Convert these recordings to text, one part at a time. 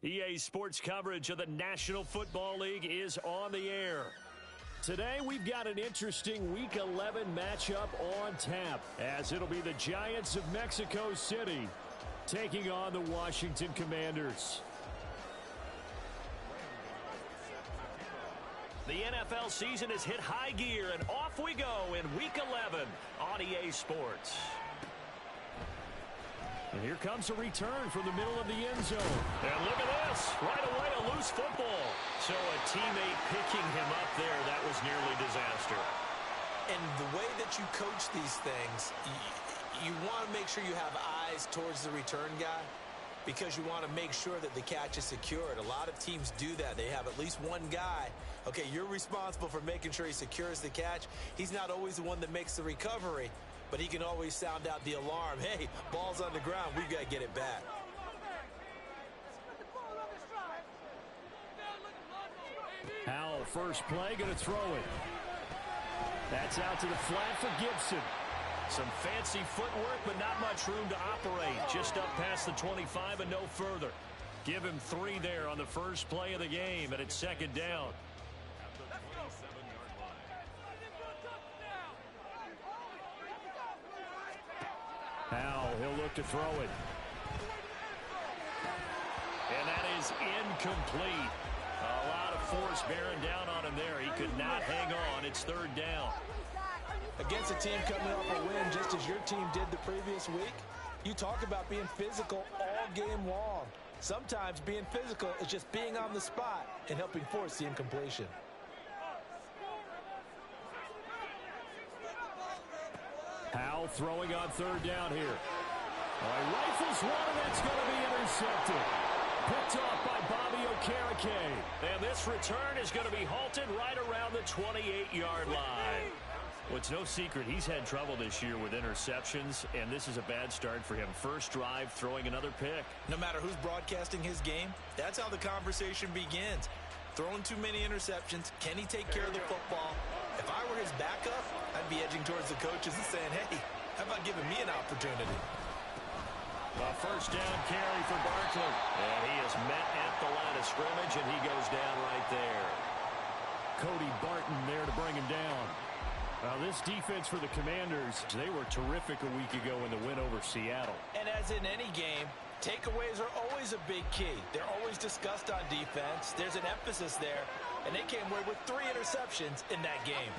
EA Sports coverage of the National Football League is on the air. Today, we've got an interesting Week 11 matchup on tap, as it'll be the Giants of Mexico City taking on the Washington Commanders. The NFL season has hit high gear, and off we go in Week 11 on EA Sports. And here comes a return from the middle of the end zone. And look at this. Right away, a loose football. So a teammate picking him up there, that was nearly disaster. And the way that you coach these things, you want to make sure you have eyes towards the return guy because you want to make sure that the catch is secured. A lot of teams do that. They have at least one guy. Okay, you're responsible for making sure he secures the catch. He's not always the one that makes the recovery, but he can always sound out the alarm. Hey, ball's on the ground. We've got to get it back. Howell, first play, going to throw it. That's out to the flat for Gibson. Some fancy footwork, but not much room to operate. Just up past the 25 and no further. Give him 3 there on the first play of the game, and it's second down. Howell, he'll look to throw it. And that is incomplete. A lot of force bearing down on him there. He could not hang on. It's third down. Against a team coming off a win just as your team did the previous week, you talk about being physical all game long. Sometimes being physical is just being on the spot and helping force the incompletion. Howell throwing on third down here. Rifles one, and it's going to be intercepted. Picked off by Bobby Okereke. And this return is going to be halted right around the 28-yard line. Well, it's no secret he's had trouble this year with interceptions, and this is a bad start for him. First drive, throwing another pick. No matter who's broadcasting his game, that's how the conversation begins. Throwing too many interceptions, can he take care of the football? If I were his backup, I'd be edging towards the coaches and saying, hey, how about giving me an opportunity? A first down carry for Barkley. And he is met at the line of scrimmage, and he goes down right there. Cody Barton there to bring him down. Now, this defense for the Commanders, they were terrific a week ago in the win over Seattle. And as in any game, takeaways are always a big key. They're always discussed on defense. There's an emphasis there, and they came away with 3 interceptions in that game.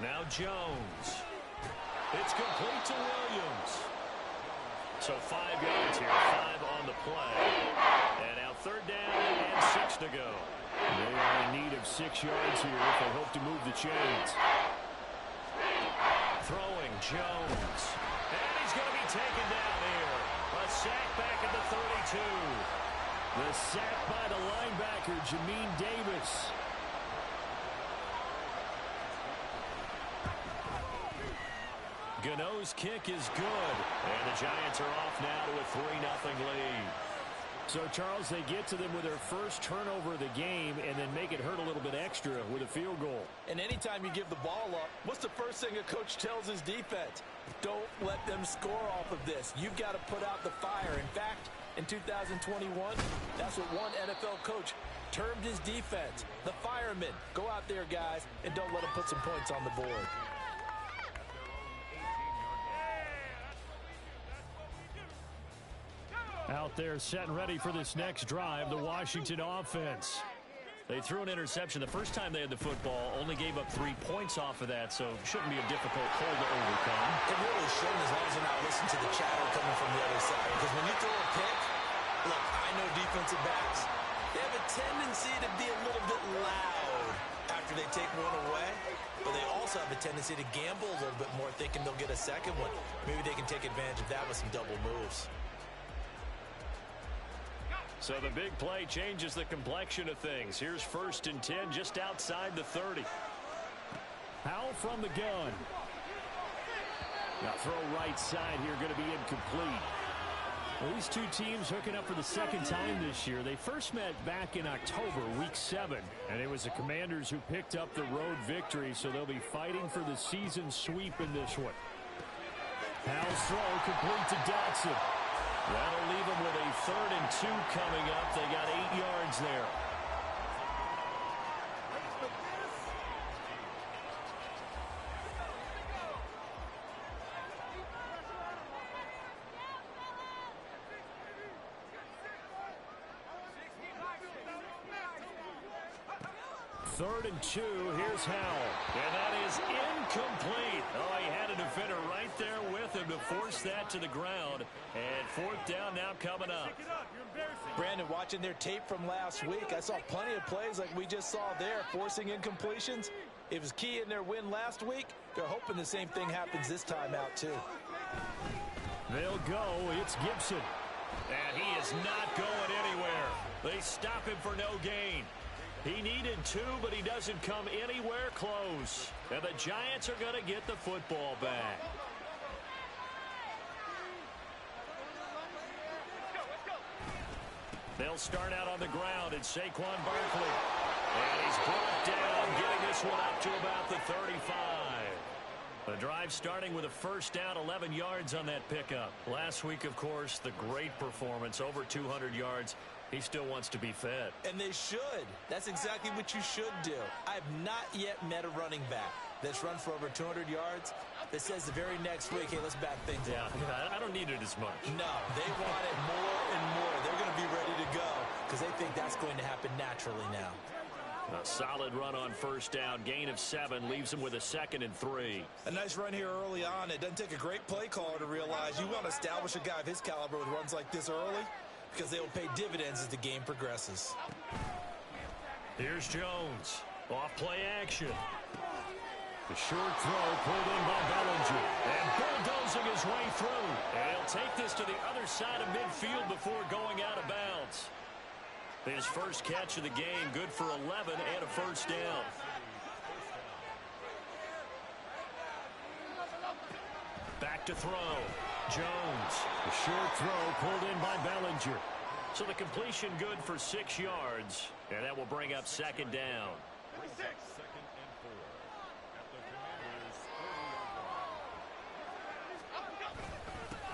Now Jones. It's complete to Williams. So 5 yards here, 5 on the play. And now third down and 6 to go. They are in need of 6 yards here if they hope to move the chains. Throwing Jones. And he's going to be taken down here. A sack back at the 32. The sack by the linebacker, Jamin Davis. Gano's kick is good. And the Giants are off now to a 3-0 lead. So, Charles, they get to them with their first turnover of the game and then make it hurt a little bit extra with a field goal. And anytime you give the ball up, what's the first thing a coach tells his defense? Don't let them score off of this. You've got to put out the fire. In fact, in 2021, that's what one NFL coach termed his defense, the firemen. Go out there, guys, and don't let them put some points on the board. Out there set and ready for this next drive, the Washington offense. They threw an interception the first time they had the football, only gave up 3 points off of that, so shouldn't be a difficult hole to overcome. It really shouldn't, as long as you're not listening to the chatter coming from the other side. Because when you throw a pick, look, I know defensive backs, they have a tendency to be a little bit loud after they take one away, but they also have a tendency to gamble a little bit more, thinking they'll get a second one. Maybe they can take advantage of that with some double moves. So the big play changes the complexion of things. Here's 1st and 10 just outside the 30. Howell from the gun. Now throw right side here, going to be incomplete. Well, these two teams hooking up for the second time this year. They first met back in October, week 7. And it was the Commanders who picked up the road victory, so they'll be fighting for the season sweep in this one. Howell's throw complete to Dotson. That'll leave him with a 3rd and and 2 coming up. They got 8 yards there. Third and 2. Here's Howell. And that is incomplete. Oh, he had a defender right there with him to force that to the ground. And 4th down now coming up. Brandon, watching their tape from last week, I saw plenty of plays like we just saw there, forcing incompletions. It was key in their win last week. They're hoping the same thing happens this time out, too. They'll go. It's Gibson. And he is not going anywhere. They stop him for no gain. He needed 2, but he doesn't come anywhere close. And the Giants are going to get the football back. They'll start out on the ground. It's Saquon Barkley. And he's brought down, getting this one up to about the 35. The drive starting with a first down, 11 yards on that pickup. Last week, of course, the great performance, over 200 yards. He still wants to be fed. And they should. That's exactly what you should do. I've not yet met a running back that's run for over 200 yards that says the very next week, hey, let's back things up. Yeah, I don't need it as much. No, they want it more and more. They're going to be ready to go because they think that's going to happen naturally now. A solid run on first down. Gain of 7 leaves him with a 2nd and 3. A nice run here early on. It doesn't take a great play caller to realize you want to establish a guy of his caliber with runs like this early, because they will pay dividends as the game progresses. Here's Jones. Off play action. The short throw pulled in by Bellinger. And bulldozing his way through. And he'll take this to the other side of midfield before going out of bounds. His first catch of the game, good for 11 and a first down. Back to throw. Jones. The short throw pulled in by Bellinger. So the completion good for 6 yards. And that will bring up 2nd down.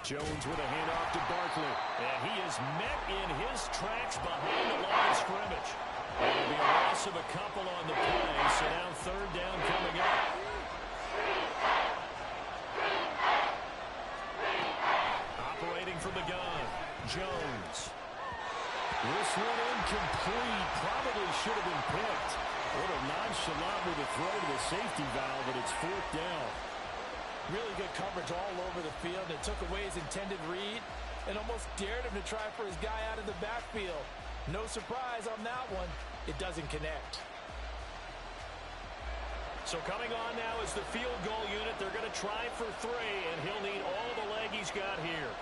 Jones with a handoff to Barkley. And he is met in his tracks behind the line of scrimmage. It'll be a loss of a couple on the play. So now 3rd down coming up. Operating from the gun. Jones. This one incomplete. Probably should have been picked. A little nonchalant with a throw to the safety valve, but it's 4th down. Really good coverage all over the field. It took away his intended read and almost dared him to try for his guy out of the backfield. No surprise on that one. It doesn't connect. So coming on now is the field goal unit. They're going to try for 3, and he'll need all the leg he's got here.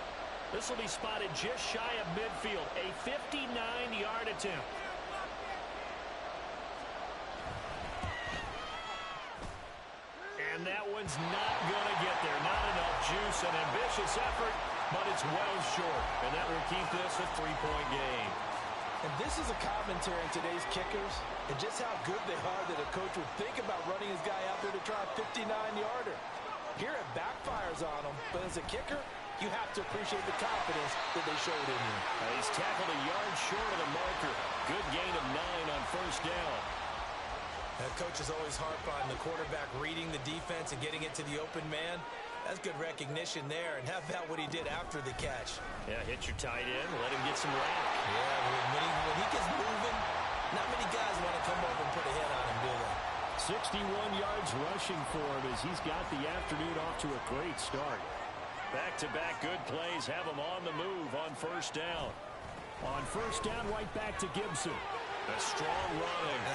This will be spotted just shy of midfield. A 59-yard attempt. And that one's not going to get there. Not enough juice. An ambitious effort, but it's well short. And that will keep this a 3-point game. And this is a commentary on today's kickers and just how good they are that a coach would think about running his guy out there to try a 59-yarder. Here it backfires on him, but as a kicker, you have to appreciate the confidence that they showed in you. He's tackled a yard short of the marker. Good gain of 9 on first down. Coaches always harp on the quarterback reading the defense and getting it to the open man. That's good recognition there. And how about what he did after the catch? Yeah, hit your tight end, let him get some rack. Yeah, when he gets moving, not many guys want to come over and put a hit on him, do they? 61 yards rushing for him as he's got the afternoon off to a great start. Back-to-back good plays have him on the move on first down. On first down, right back to Gibson. A strong running.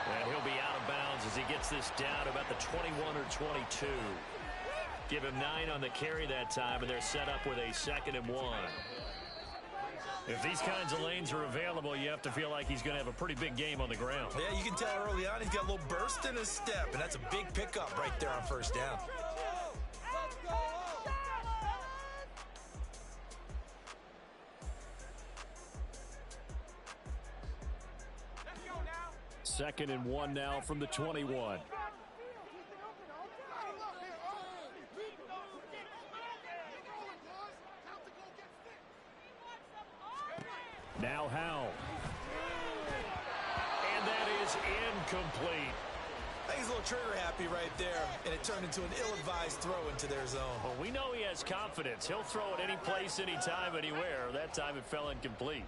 And he'll be out of bounds as he gets this down about the 21 or 22. Give him 9 on the carry that time, and they're set up with a 2nd and 1. If these kinds of lanes are available, you have to feel like he's going to have a pretty big game on the ground. Yeah, you can tell early on he's got a little burst in his step, and that's a big pickup right there on first down. Second and 1 now from the 21. Now Howell. And that is incomplete. I think he's a little trigger happy right there, and it turned into an ill-advised throw into their zone. Well, we know he has confidence. He'll throw it any place, anytime, anywhere. That time it fell incomplete.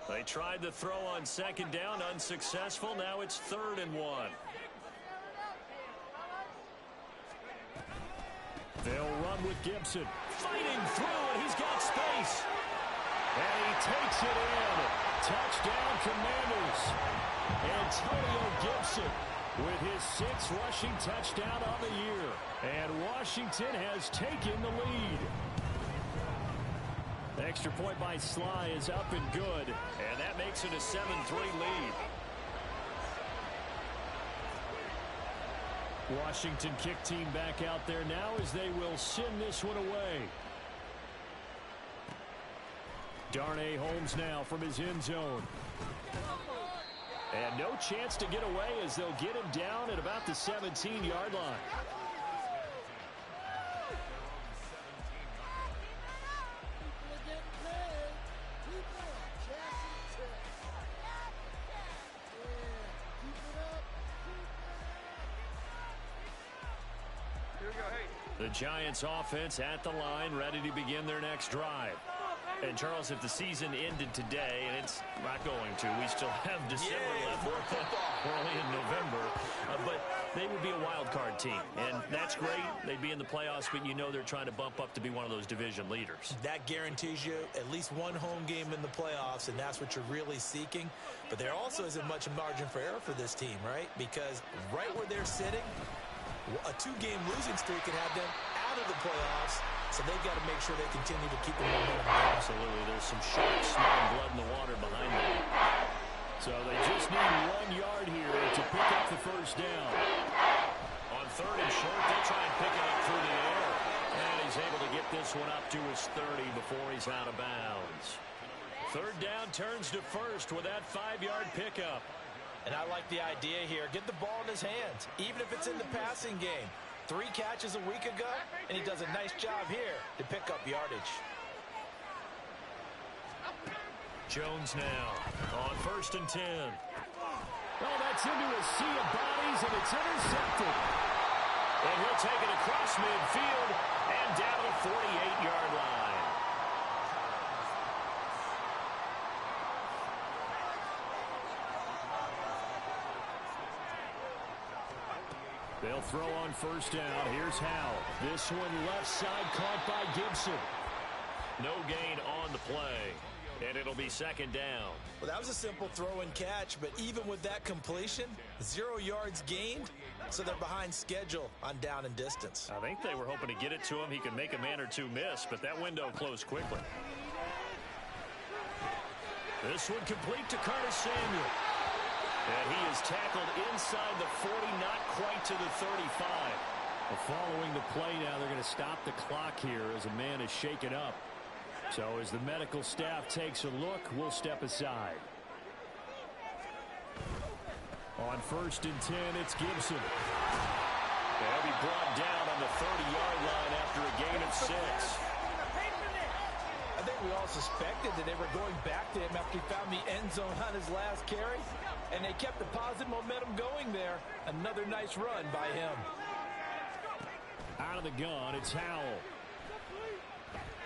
They tried the throw on second down, unsuccessful. Now it's 3rd and 1. They'll run with Gibson. Fighting through, and he's got space. And he takes it in. Touchdown, Commanders. Antonio Gibson with his 6th rushing touchdown on the year. And Washington has taken the lead. The extra point by Sly is up and good. And that makes it a 7-3 lead. Washington kick team back out there now as they will send this one away. Darnay Holmes now from his end zone. And no chance to get away as they'll get him down at about the 17-yard line. The Giants offense at the line, ready to begin their next drive. And, Charles, if the season ended today, and it's not going to, we still have December left. We're only in November. But they would be a wild card team. And that's great. They'd be in the playoffs, but you know they're trying to bump up to be one of those division leaders. That guarantees you at least one home game in the playoffs, and that's what you're really seeking. But there also isn't much margin for error for this team, right? Because right where they're sitting, a 2-game losing streak could have them out of the playoffs. So they've got to make sure they continue to keep the momentum going. Absolutely. There's some sharks smelling blood in the water behind them. So they just need 1 yard here to pick up the first down. On 3rd and short, they'll try and pick it up through the air. And he's able to get this one up to his 30 before he's out of bounds. 3rd down turns to 1st with that 5-yard pickup. And I like the idea here. Get the ball in his hands, even if it's in the passing game. 3 catches a week ago, and he does a nice job here to pick up yardage. Jones now on 1st and 10. Oh, that's into a sea of bodies, and it's intercepted. And he'll take it across midfield and down to the 48-yard line. They'll throw on 1st down. Here's Howell. This one left side caught by Gibson. No gain on the play. And it'll be 2nd down. Well, that was a simple throw and catch, but even with that completion, 0 yards gained, so they're behind schedule on down and distance. I think they were hoping to get it to him. He could make a man or two miss, but that window closed quickly. This one complete to Curtis Samuel. And he is tackled inside the 40, not quite to the 35. Well, following the play now, they're going to stop the clock here as a man is shaken up. So as the medical staff takes a look, we'll step aside. On 1st and 10, it's Gibson. They'll be brought down on the 30-yard line after a gain of 6. I think we all suspected that they were going back to him after he found the end zone on his last carry, and they kept the positive momentum going there. Another nice run by him. Out of the gun, it's Howell.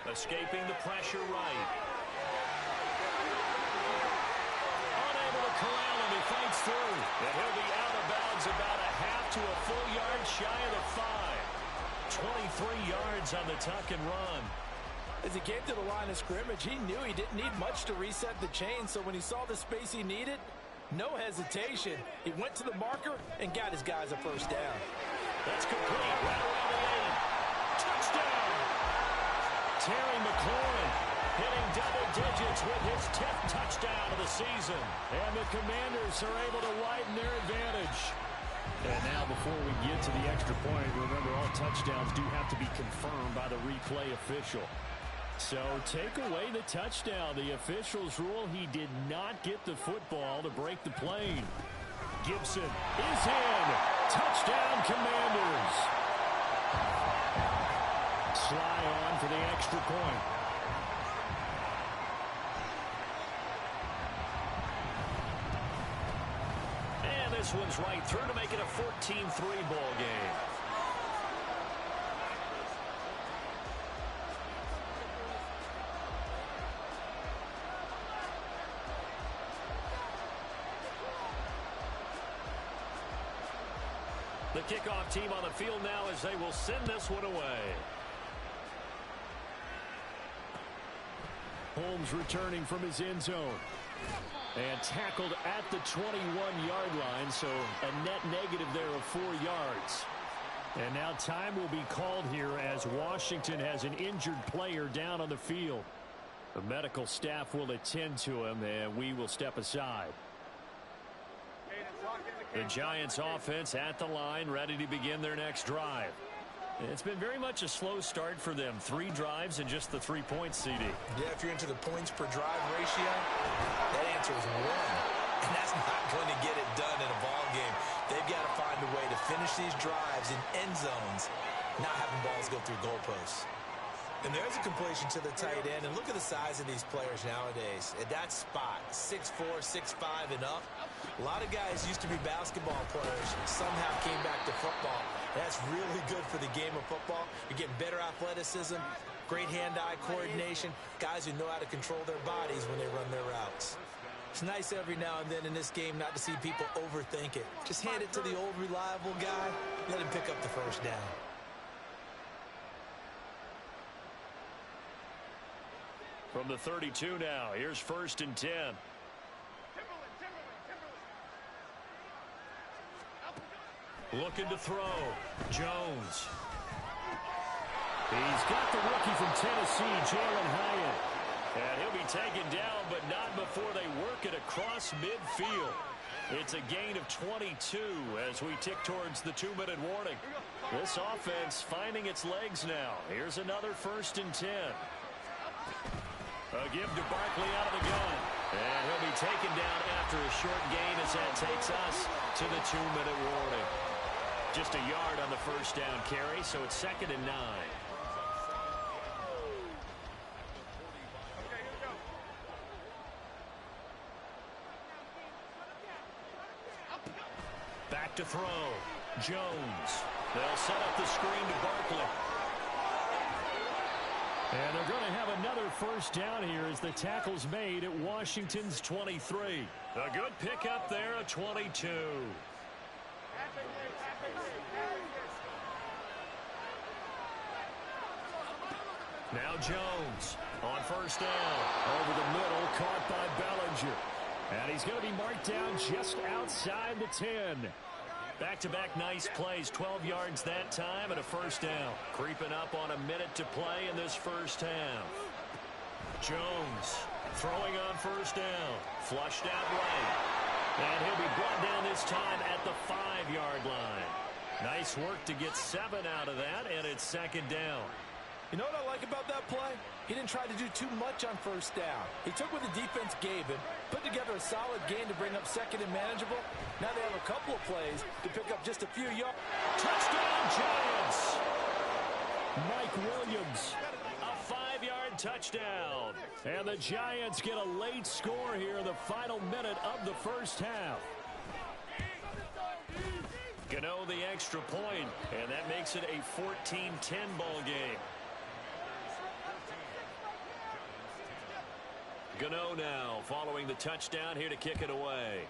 Escaping the pressure right. Unable to corral him, he fights through. And he'll be out of bounds about a half to a full yard shy of the 5. 23 yards on the tuck and run. As he came to the line of scrimmage, he knew he didn't need much to reset the chain, so when he saw the space he needed, no hesitation. He went to the marker and got his guys a 1st down. That's complete. Right around the 8. Touchdown! Terry McLaurin hitting double digits with his 10th touchdown of the season. And the Commanders are able to widen their advantage. And now before we get to the extra point, remember all touchdowns do have to be confirmed by the replay official. So take away the touchdown. The officials rule he did not get the football to break the plane. Gibson is in. Touchdown, Commanders. Sly on for the extra point. this one's right through to make it a 14-3 ball game. The kickoff team on the field now as they will send this one away. Holmes returning from his end zone. And tackled at the 21-yard line, so a net negative there of 4 yards. And now time will be called here as Washington has an injured player down on the field. The medical staff will attend to him, and we will step aside. The Giants offense at the line, ready to begin their next drive. It's been very much a slow start for them. 3 drives and just the 3 points, CD. Yeah, if you're into the points per drive ratio, that answer is 1. And that's not going to get it done in a ball game. They've got to find a way to finish these drives in end zones, not having balls go through goalposts. And there's a completion to the tight end. And look at the size of these players nowadays. At that spot, 6'4", 6'5", and up. A lot of guys used to be basketball players, somehow came back to football. That's really good for the game of football. You're getting better athleticism, great hand-eye coordination, guys who know how to control their bodies when they run their routes. It's nice every now and then in this game not to see people overthink it. Just hand it to the old reliable guy, let him pick up the first down. From the 32 now, here's 1st and 10. Looking to throw. Jones. He's got the rookie from Tennessee, Jalen Hyatt. And he'll be taken down, but not before they work it across midfield. It's a gain of 22 as we tick towards the 2-minute warning. This offense finding its legs now. Here's another 1st and 10. A give to Barkley out of the gun. And he'll be taken down after a short gain as that takes us to the 2-minute warning. Just a yard on the first down carry, so it's 2nd and 9. Back to throw. Jones. They'll set up the screen to Barkley. And they're going to have another first down here as the tackle's made at Washington's 23. A good pickup there at 22. Now Jones on first down. Over the middle, caught by Bellinger. And he's going to be marked down just outside the 10. Back-to-back nice plays, 12 yards that time and a first down. Creeping up on a minute to play in this first half. Jones throwing on first down. Flushed out right. And he'll be brought down this time at the 5-yard line. Nice work to get 7 out of that, and it's 2nd down. You know what I like about that play? He didn't try to do too much on first down. He took what the defense gave him, put together a solid gain to bring up 2nd and manageable. Now they have a couple of plays to pick up just a few yards. Touchdown, Giants! Mike Williams, a 5-yard touchdown. And the Giants get a late score here in the final minute of the first half. Gano the extra point, and that makes it a 14-10 ball game. Gano now following the touchdown here to kick it away.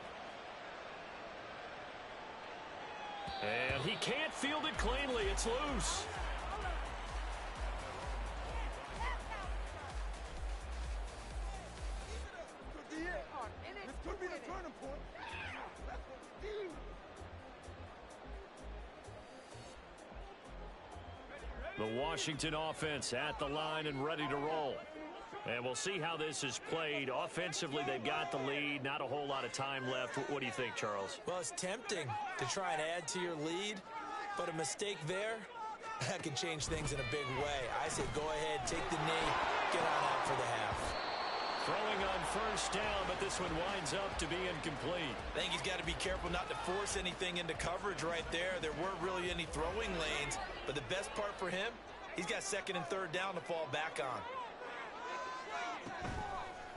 And he can't field it cleanly. It's loose. This could be the turning point. The Washington offense at the line and ready to roll. And we'll see how this is played. Offensively, they've got the lead. Not a whole lot of time left. What do you think, Charles? Well, it's tempting to try and add to your lead, but a mistake there, that can change things in a big way. I say go ahead, take the knee, get on out for the half. Throwing on first down, but this one winds up to be incomplete. I think he's got to be careful not to force anything into coverage right there. There weren't really any throwing lanes, but the best part for him, he's got 2nd and 3rd down to fall back on.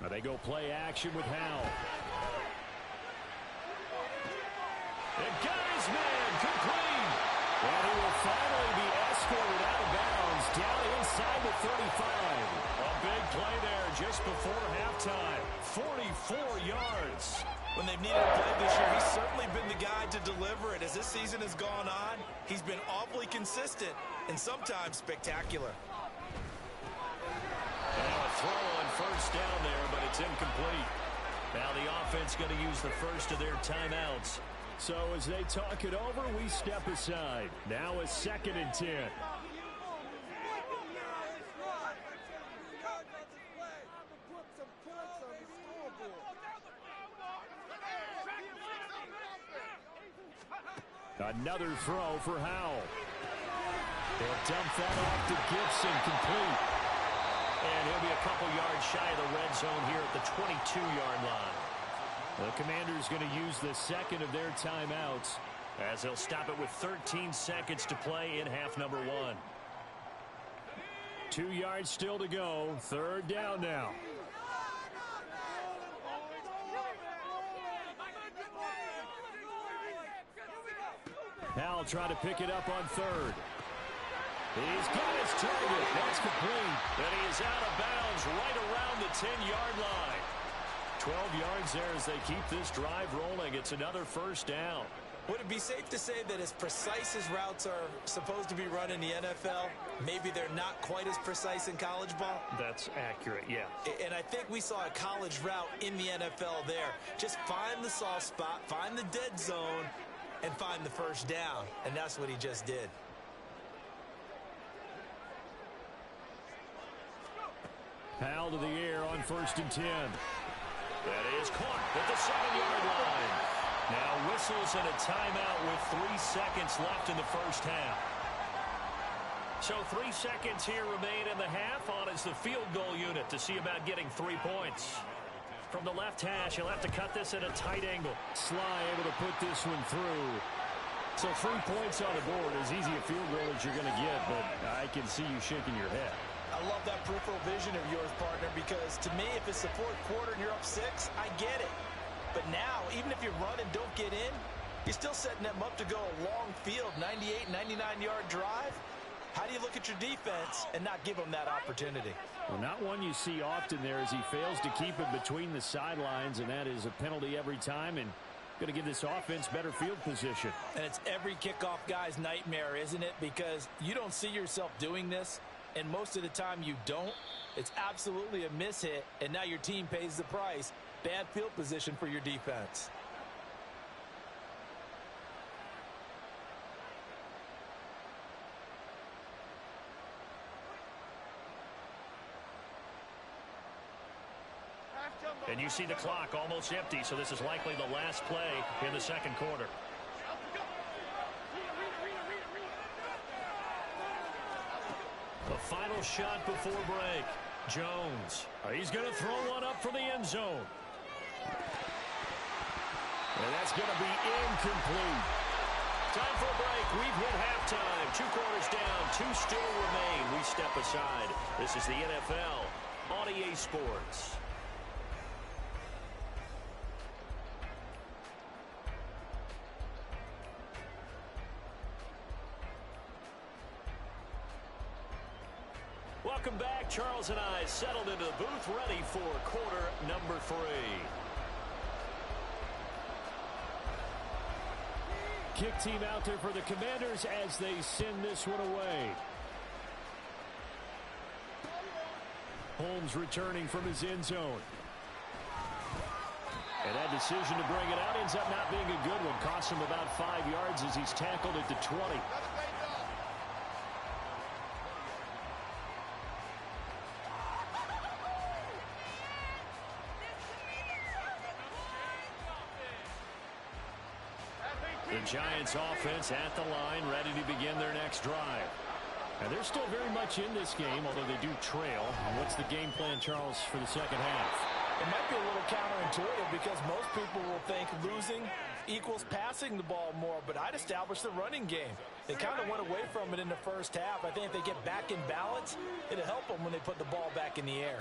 Now they go play action with Howell. And got his man complete. And he will finally be escorted out of bounds down inside the 35. A big play there just before halftime. 44 yards. When they've needed a play this year, he's certainly been the guy to deliver it. As this season has gone on, he's been awfully consistent and sometimes spectacular. Now a throw on first down there, but it's incomplete. Now the offense going to use the first of their timeouts. So as they talk it over, we step aside. Now a 2nd and 10. Another throw for Howell. They'll dump that off to Gibson, complete. And he'll be a couple yards shy of the red zone here at the 22-yard line. The Commanders going to use the second of their timeouts as they'll stop it with 13 seconds to play in half number 1. 2 yards still to go. 3rd down now. Howell trying to pick it up on 3rd. He's got his target. That's complete. And he is out of bounds right around the 10-yard line. 12 yards there as they keep this drive rolling. It's another 1st down. Would it be safe to say that as precise as routes are supposed to be run in the NFL, maybe they're not quite as precise in college ball? That's accurate, yeah. And I think we saw a college route in the NFL there. Just find the soft spot, find the dead zone, and find the 1st down. And that's what he just did. Howell to the air on 1st and 10. That is caught at the 7-yard line. Now whistles and a timeout with 3 seconds left in the 1st half. So 3 seconds here remain in the half. On is the field goal unit to see about getting 3 points. From the left hash, he'll have to cut this at a tight angle. Sly able to put this one through. So 3 points on the board, as easy a field goal as you're going to get, but I can see you shaking your head. I love that peripheral vision of yours, partner, because to me, if it's the 4th quarter and you're up 6, I get it. But now, even if you run and don't get in, you're still setting them up to go a long field, 98, 99-yard drive. How do you look at your defense and not give them that opportunity? Well, not one you see often there as he fails to keep it between the sidelines, and that is a penalty every time, and going to give this offense better field position. And it's every kickoff guy's nightmare, isn't it? Because you don't see yourself doing this, and most of the time you don't. It's absolutely a mishit, and now your team pays the price. Bad field position for your defense. And you see the clock almost empty, so this is likely the last play in the 2nd quarter. The final shot before break. Jones. He's going to throw one up for the end zone. And that's going to be incomplete. Time for a break. We've hit halftime. 2 quarters down. 2 still remain. We step aside. This is the NFL on EA Sports. Welcome back. Charles and I settled into the booth, ready for quarter number 3. Kick team out there for the Commanders as they send this one away. Holmes returning from his end zone. And that decision to bring it out ends up not being a good one. Costs him about 5 yards as he's tackled at the 20. The Giants offense at the line, ready to begin their next drive. And they're still very much in this game, although they do trail. What's the game plan, Charles, for the 2nd half? It might be a little counterintuitive because most people will think losing equals passing the ball more, but I'd establish the running game. They kind of went away from it in the 1st half. I think if they get back in balance, it'll help them when they put the ball back in the air.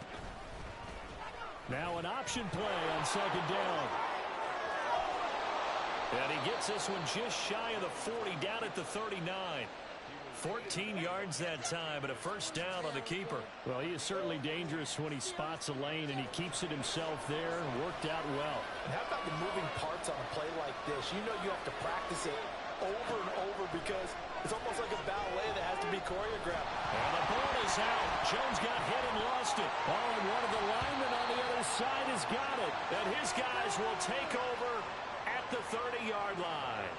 Now an option play on 2nd down. And he gets this one just shy of the 40, down at the 39. 14 yards that time, but a first down on the keeper. Well, he is certainly dangerous when he spots a lane, and he keeps it himself there and worked out well. And how about the moving parts on a play like this? You know you have to practice it over and over because it's almost like a ballet that has to be choreographed. And the ball is out. Jones got hit and lost it. Oh, and one of the linemen on the other side has got it. And his guys will take over at the 30-yard line.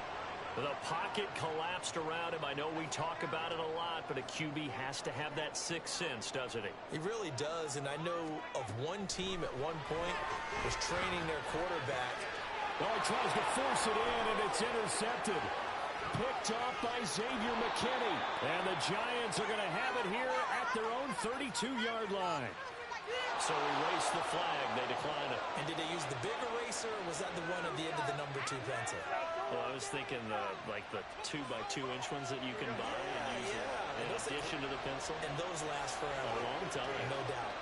The pocket collapsed around him. I know we talk about it a lot, but a QB has to have that sixth sense, doesn't he? He really does, and I know of one team at one point was training their quarterback. Oh, he tries to force it in, and it's intercepted. Picked off by Xavier McKinney. And the Giants are going to have it here at their own 32-yard line. So erase the flag. They decline it. And did they use the big eraser, or was that the one at the end of the number 2 pencil? Well, I was thinking like the 2x2-inch ones that you can buy and use in addition to the pencil. And those last forever. A long time. No doubt.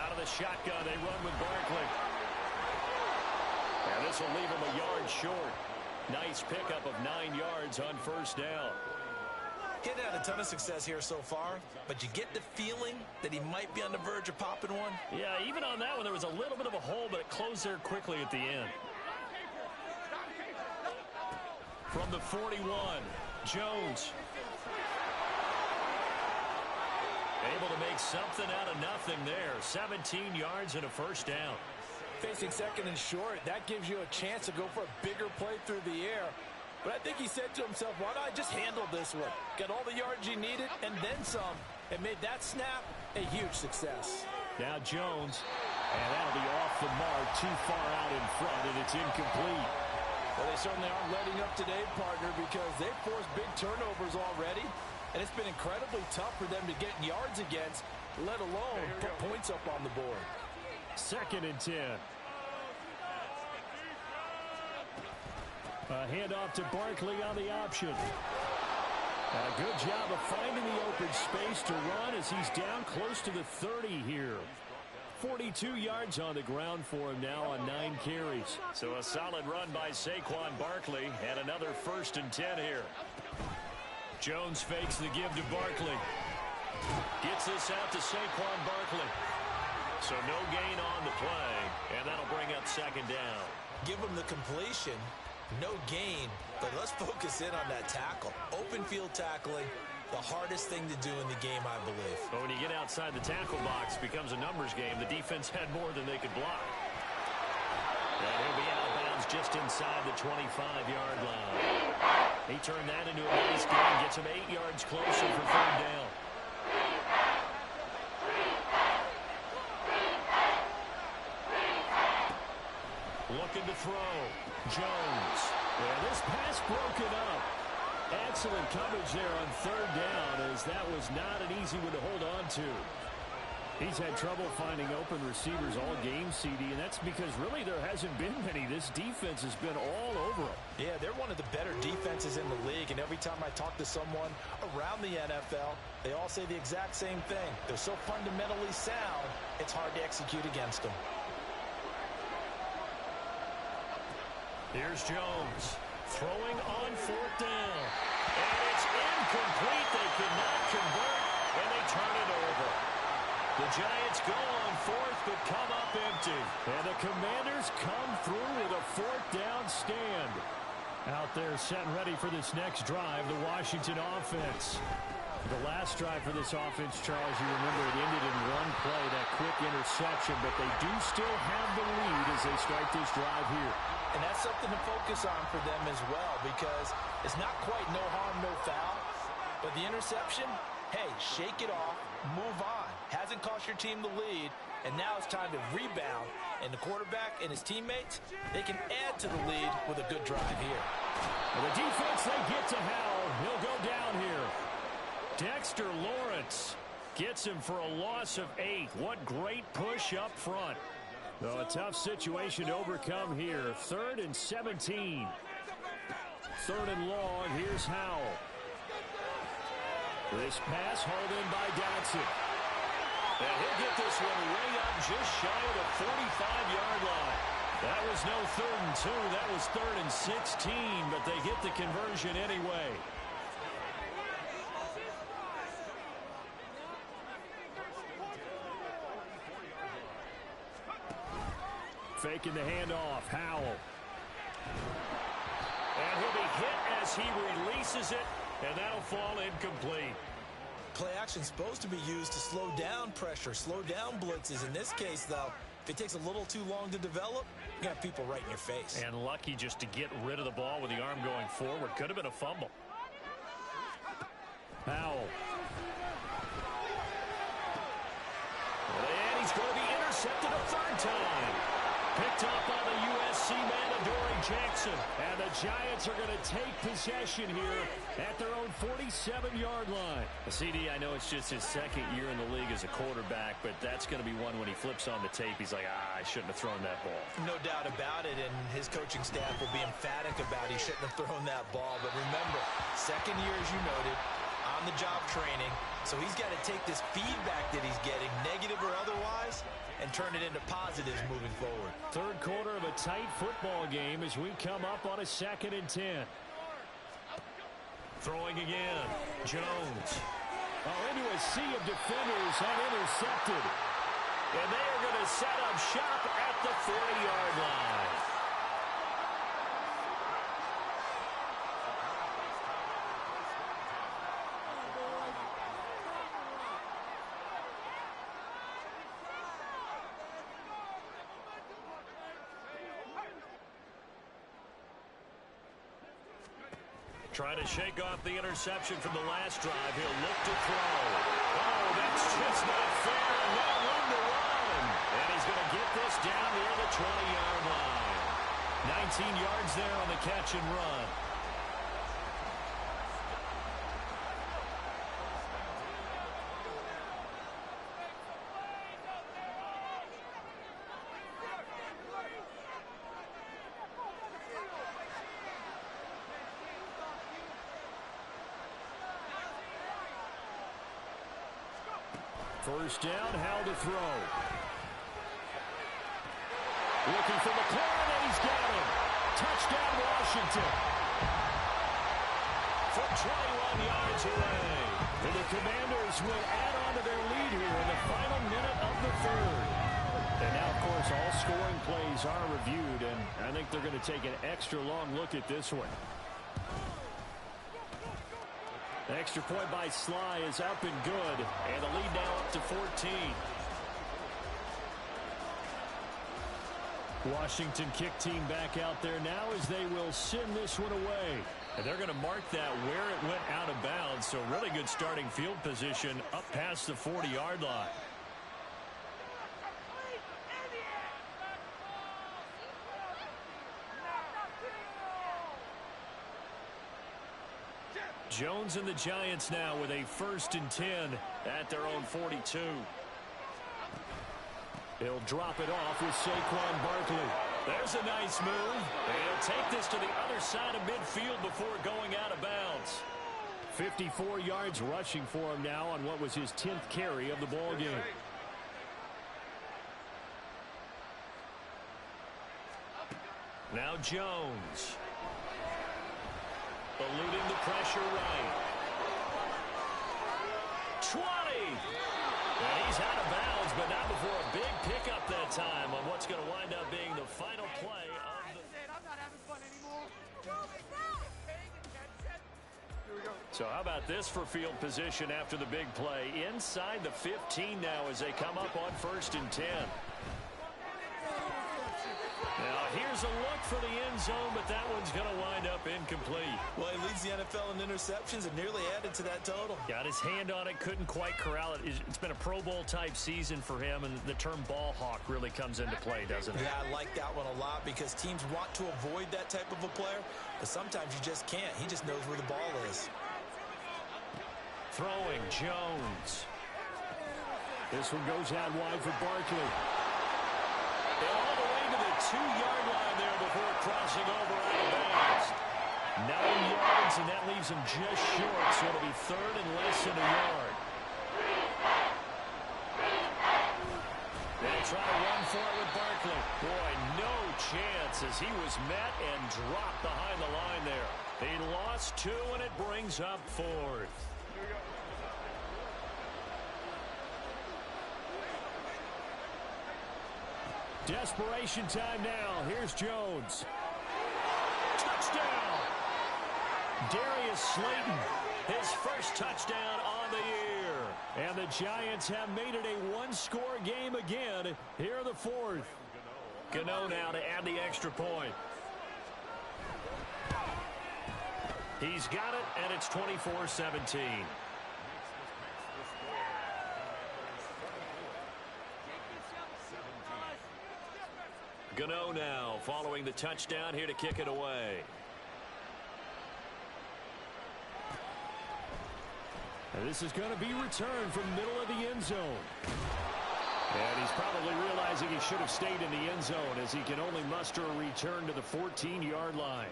Out of the shotgun, they run with Barkley. And this will leave him a yard short. Nice pickup of 9 yards on first down. He hadn't had a ton of success here so far, but you get the feeling that he might be on the verge of popping one. Yeah, even on that one, there was a little bit of a hole, but it closed there quickly at the end. From the 41, Jones. Able to make something out of nothing there. 17 yards and a first down. Facing second and short, that gives you a chance to go for a bigger play through the air. But I think he said to himself, why not just handle this one? Got all the yards you needed and then some. And made that snap a huge success. Now Jones, and that'll be off the mark, too far out in front, and it's incomplete. Well, they certainly aren't letting up today, partner, because they've forced big turnovers already. And it's been incredibly tough for them to get yards against, let alone put points up on the board. 2nd and 10. A handoff to Barkley on the option. And a good job of finding the open space to run as he's down close to the 30 here. 42 yards on the ground for him now on 9 carries. So a solid run by Saquon Barkley and another 1st and 10 here. Jones fakes the give to Barkley. Gets this out to Saquon Barkley. So no gain on the play, and that'll bring up 2nd down. Give him the completion. No gain, but let's focus in on that tackle. Open field tackling, the hardest thing to do in the game, I believe. But when you get outside the tackle box, it becomes a numbers game. The defense had more than they could block. And he'll be out of bounds just inside the 25-yard line. He turned that into a nice gain, gets him 8 yards closer for 3rd down. Looking to throw. Jones. And this pass broken up. Excellent coverage there on 3rd down, as that was not an easy one to hold on to. He's had trouble finding open receivers all game, CD, and that's because really there hasn't been many. This defense has been all over them. Yeah, they're one of the better defenses in the league, and every time I talk to someone around the NFL, they all say the exact same thing. They're so fundamentally sound, it's hard to execute against them. Here's Jones throwing on 4th down. And it's incomplete. They could not convert, and they turn it over. The Giants go on 4th, but come up empty. And the Commanders come through with a 4th down stand. Out there set and ready for this next drive, the Washington offense. The last drive for this offense, Charles, you remember it ended in one play, that quick interception, but they do still have the lead as they start this drive here. And that's something to focus on for them as well, because it's not quite no harm, no foul. But the interception, hey, shake it off, move on. Hasn't cost your team the lead, and now it's time to rebound. And the quarterback and his teammates, they can add to the lead with a good drive here. Well, the defense, they get to Howell. He'll go down here. Dexter Lawrence gets him for a loss of 8. What great push up front. So a tough situation to overcome here. 3rd and 17. 3rd and long. Here's Howell. This pass hauled in by Dotson. And he'll get this one way up just shy of the 45-yard line. That was no 3rd and 2. That was 3rd and 16, but they get the conversion anyway. Faking the handoff. Howell. And he'll be hit as he releases it, and that'll fall incomplete. Play action's supposed to be used to slow down pressure, slow down blitzes. In this case, though, if it takes a little too long to develop, you got people right in your face. And lucky just to get rid of the ball with the arm going forward. Could have been a fumble. Howell. And he's going to be intercepted a 3rd time. Picked up on the USC man, Adoree Jackson. And the Giants are going to take possession here at their own 47-yard line. CD, I know it's just his 2nd year in the league as a quarterback, but that's going to be one when he flips on the tape. He's like, I shouldn't have thrown that ball. No doubt about it, and his coaching staff will be emphatic about he shouldn't have thrown that ball. But remember, 2nd year, as you noted, on-the-job training. So he's got to take this feedback that he's getting, negative or otherwise, and turn it into positives moving forward. 3rd quarter of a tight football game as we come up on a 2nd and 10. Throwing again. Jones. Into a sea of defenders and intercepted. And they are going to set up shop at the 40-yard line. Trying to shake off the interception from the last drive. He'll look to throw. Oh, that's just not fair. No room to run. And he's going to get this down near the 20-yard line. 19 yards there on the catch and run. First down, how to throw. Looking for McLaurin, and he's got him. Touchdown, Washington. For 21 yards away. And the Commanders will add on to their lead here in the final minute of the 3rd. And now, of course, all scoring plays are reviewed, and I think they're going to take an extra long look at this one. The extra point by Sly is up and good, and the lead now up to 14. Washington kick team back out there now as they will send this one away. And they're going to mark that where it went out of bounds, so really good starting field position up past the 40-yard line. Jones and the Giants now with a 1st and 10 at their own 42. He'll drop it off with Saquon Barkley. There's a nice move. And he'll take this to the other side of midfield before going out of bounds. 54 yards rushing for him now on what was his 10th carry of the ball game. Now Jones. Eluding the pressure right. 20. And he's out of bounds, but not before a big pickup that time on what's going to wind up being the final play of the... I'm not having fun anymore. So how about this for field position after the big play? Inside the 15 now as they come up on 1st and 10. Now, here's a look for the end zone, but that one's going to wind up incomplete. Well, he leads the NFL in interceptions and nearly added to that total. Got his hand on it, couldn't quite corral it. It's been a Pro Bowl-type season for him, and the term ball hawk really comes into play, doesn't it? Yeah, I like that one a lot because teams want to avoid that type of a player, but sometimes you just can't. He just knows where the ball is. Throwing, Jones. This one goes out wide for Barkley. And all the way to the 2-yard line there before crossing over out of bounds. 9 yards, and that leaves him just short, so it'll be 3rd and less than a yard. They'll try to run for it with Barkley. Boy, no chance hits as he was met and dropped behind the line there. He lost 2, and it brings up 4th. Desperation time now. Here's Jones. Touchdown! Darius Slayton, his first touchdown on the year. And the Giants have made it a one-score game again. Here the 4th. Gano now to add the extra point. He's got it, and it's 24-17. Gano now following the touchdown here to kick it away. And this is going to be returned from the middle of the end zone. And he's probably realizing he should have stayed in the end zone as he can only muster a return to the 14-yard line.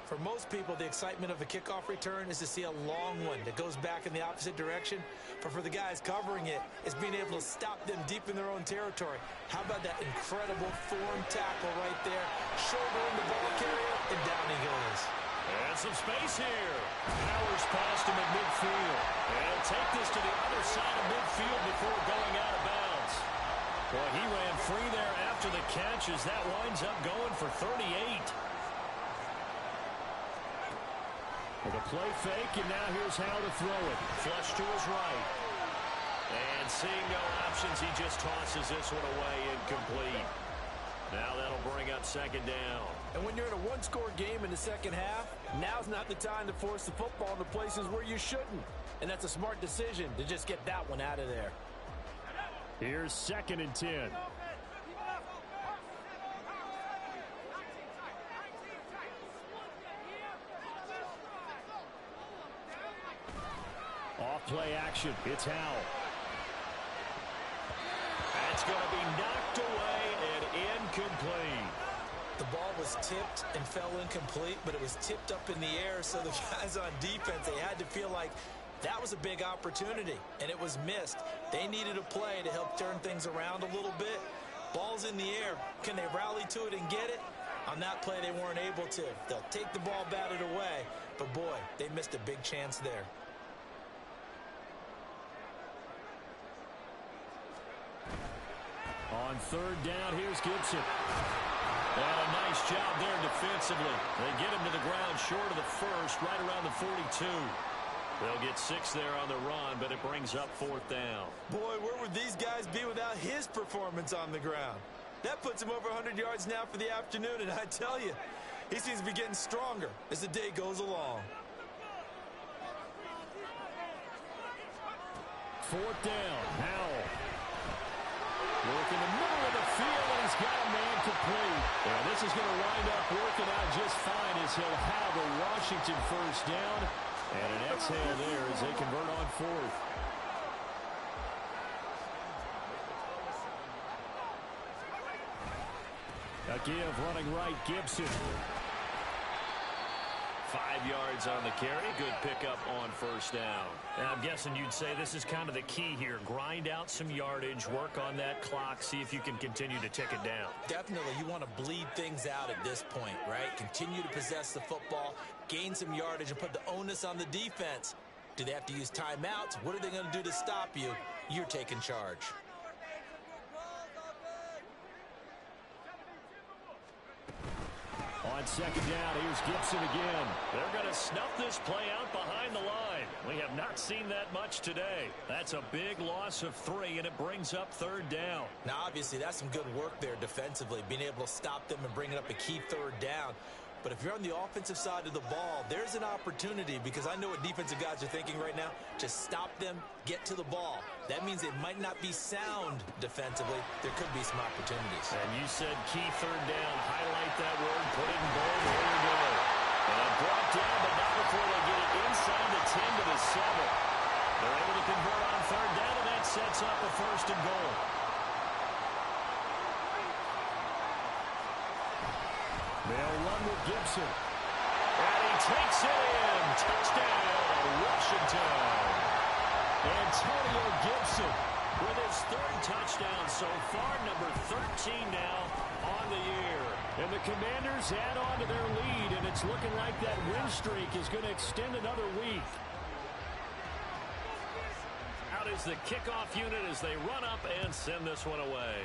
For most people, the excitement of a kickoff return is to see a long one that goes back in the opposite direction. But for the guys covering it, it's being able to stop them deep in their own territory. How about that incredible form tackle right there? Shoulder in the ball carrier, and down he goes. And some space here. Powers past him at midfield. And he'll take this to the other side of midfield before going out of bounds. Well, he ran free there after the catch as that winds up going for 38. With a play fake, and now here's how to throw it. Flush to his right. And seeing no options, he just tosses this one away incomplete. Now that'll bring up 2nd down. And when you're in a one-score game in the second half, now's not the time to force the football in the places where you shouldn't. And that's a smart decision to just get that one out of there. Here's 2nd and 10. Off play action. It's Howell. That's going to be knocked away and incomplete. The ball was tipped and fell incomplete, but it was tipped up in the air, so the guys on defense, they had to feel like that was a big opportunity, and it was missed. They needed a play to help turn things around a little bit. Ball's in the air. Can they rally to it and get it? On that play, they weren't able to. They'll take the ball batted away, but boy, they missed a big chance there. On 3rd down, here's Gibson. And a nice job there defensively. They get him to the ground short of the first, right around the 42. They'll get 6 there on the run, but it brings up 4th down. Boy, where would these guys be without his performance on the ground? That puts him over 100 yards now for the afternoon, and I tell you, he seems to be getting stronger as the day goes along. 4th down, Howell. Work in the middle of the field, and he's got a man complete. And this is going to wind up working out just fine as he'll have a Washington 1st down. And an exhale there as they convert on 4th. A give running right, Gibson. 5 yards on the carry. Good pickup on 1st down. And I'm guessing you'd say this is kind of the key here. Grind out some yardage, work on that clock, see if you can continue to tick it down. Definitely, you want to bleed things out at this point, right? Continue to possess the football, gain some yardage, and put the onus on the defense. Do they have to use timeouts? What are they going to do to stop you? You're taking charge. On 2nd down, here's Gibson again. They're going to snuff this play out behind the line. We have not seen that much today. That's a big loss of 3, and it brings up 3rd down. Now, obviously, that's some good work there defensively, being able to stop them and bringing up a key 3rd down. But if you're on the offensive side of the ball, there's an opportunity, because I know what defensive guys are thinking right now. Just stop them, get to the ball. That means it might not be sound defensively. There could be some opportunities. And you said key 3rd down. Highlight that word, put it in bold. Here we go. And brought down, but not before they get it inside the 10 to the 7. They're able to convert on 3rd down, and that sets up a 1st and goal. They'll run with Gibson. And he takes it in. Touchdown, Washington. Antonio Gibson with his 3rd touchdown so far, number 13 now on the year. And the Commanders add on to their lead, and it's looking like that win streak is going to extend another week. Out is the kickoff unit as they run up and send this one away.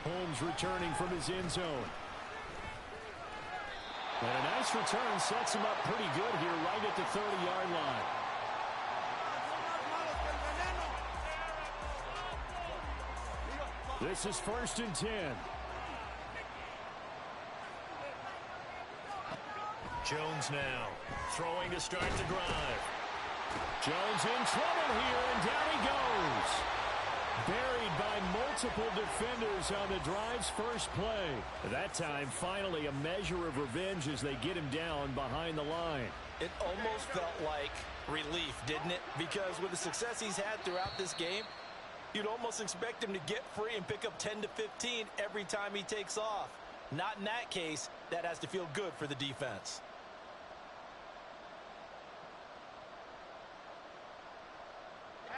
Holmes returning from his end zone. And a nice return sets him up pretty good here right at the 30-yard line. This is 1st and 10. Jones now throwing to start the drive. Jones in trouble here, and down he goes. Buried by multiple defenders on the drive's first play. That time, finally, a measure of revenge as they get him down behind the line. It almost felt like relief, didn't it? Because with the success he's had throughout this game, you'd almost expect him to get free and pick up 10 to 15 every time he takes off. Not in that case. That has to feel good for the defense.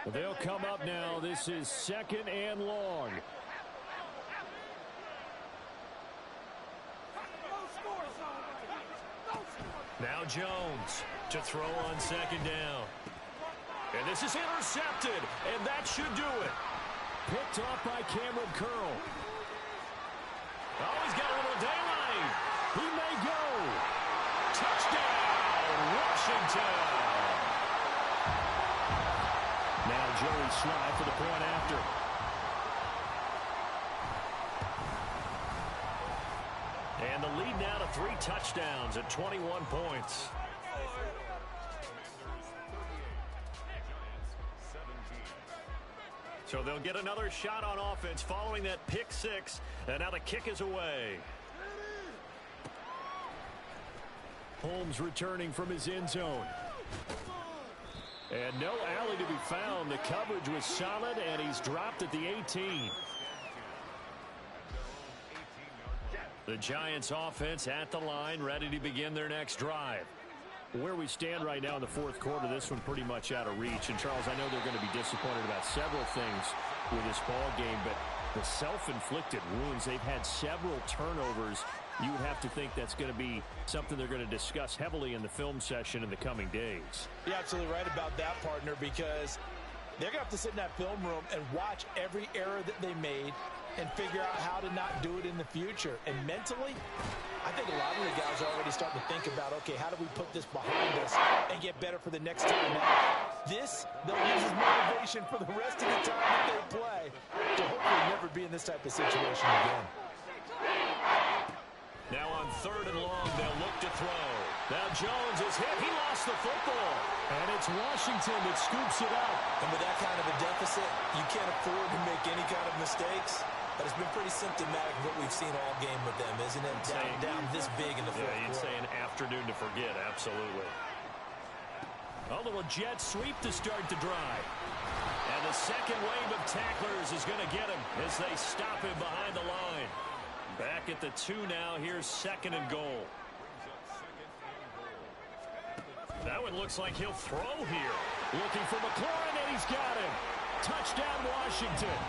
Well, they'll come up now. This is 2nd and long. Now Jones to throw on 2nd down. And this is intercepted, and that should do it. Picked off by Cameron Curl. Oh, he's got a little daylight. He may go. Touchdown, Washington. Now Joey Slye for the point after. And the lead now to 3 touchdowns at 21 points. So they'll get another shot on offense following that pick 6. And now the kick is away. Holmes returning from his end zone. And no alley to be found. The coverage was solid, and he's dropped at the 18. The Giants offense at the line, ready to begin their next drive. Where we stand right now in the 4th quarter, this one pretty much out of reach. And, Charles, I know they're going to be disappointed about several things with this ball game, but the self-inflicted wounds, they've had several turnovers. You would have to think that's going to be something they're going to discuss heavily in the film session in the coming days. You're absolutely right about that, partner, because they're going to have to sit in that film room and watch every error that they made and figure out how to not do it in the future. And mentally, I think a lot of the guys are already starting to think about, okay, how do we put this behind us and get better for the next time out? This, they'll use as motivation for the rest of the time that they play to hopefully never be in this type of situation again. Now on 3rd and long, they'll look to throw. Now Jones is hit. He lost the football. And it's Washington that scoops it up. And with that kind of a deficit, you can't afford to make any kind of mistakes. But it's been pretty symptomatic of what we've seen all game with them, isn't it? Down this big in the 4th quarter. Yeah, you'd say an afternoon to forget, absolutely. A little jet sweep to start the drive. And the second wave of tacklers is going to get him as they stop him behind the line. Back at the 2 now. Here's 2nd and goal. That one looks like he'll throw here. Looking for McLaurin, and he's got him. Touchdown, Washington.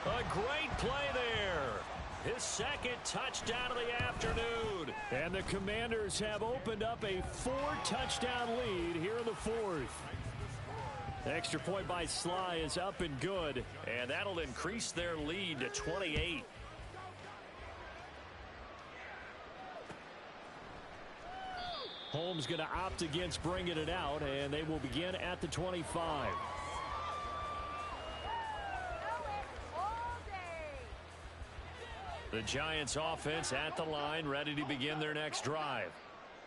A great play there. His 2nd touchdown of the afternoon. And the Commanders have opened up a 4-touchdown lead here in the 4th. Extra point by Slye is up and good. And that'll increase their lead to 28. Holmes going to opt against bringing it out, and they will begin at the 25. The Giants offense at the line, ready to begin their next drive.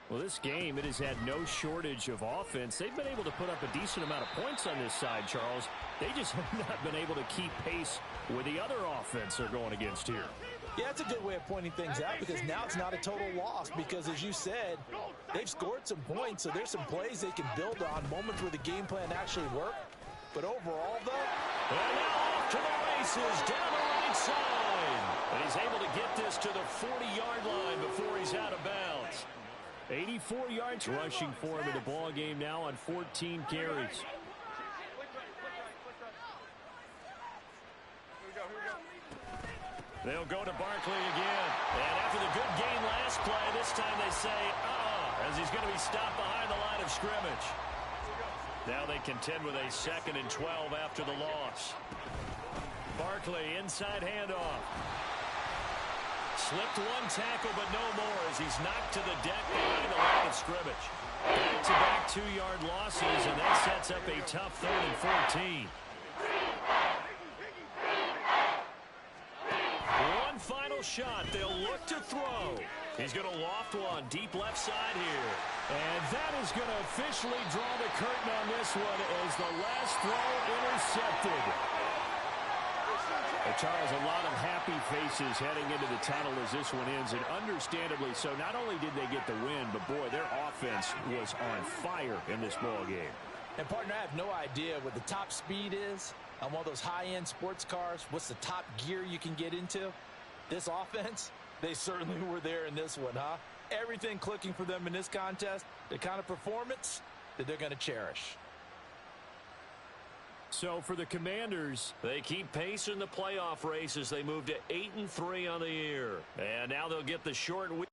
Well, this game, it has had no shortage of offense. They've been able to put up a decent amount of points on this side, Charles. They just have not been able to keep pace with the other offense they're going against here. Yeah, that's a good way of pointing things out because now it's not a total loss because, as you said, they've scored some points, so there's some plays they can build on, moments where the game plan actually worked. But overall, though... And now off to the races down the right side. And he's able to get this to the 40-yard line before he's out of bounds. 84 yards rushing for him in the ball game now on 14 carries. They'll go to Barkley again. And after the good gain last play, this time they say, as he's going to be stopped behind the line of scrimmage. Now they contend with a 2nd and 12 after the loss. Barkley, inside handoff. Slipped one tackle, but no more as he's knocked to the deck behind the line of scrimmage. Back-to-back 2-yard losses, and that sets up a tough 3rd and 14. One final shot. They'll look to throw. He's going to loft one deep left side here. And that is going to officially draw the curtain on this one as the last throw intercepted. Charles, a lot of happy faces heading into the tunnel as this one ends, and understandably so. Not only did they get the win, but, boy, their offense was on fire in this ball game. And, partner, I have no idea what the top speed is on one of those high-end sports cars. What's the top gear you can get into? This offense, they certainly were there in this one, huh? Everything clicking for them in this contest, the kind of performance that they're going to cherish. So for the Commanders, they keep pace in the playoff race as they move to 8-3 on the year. And now they'll get the short week.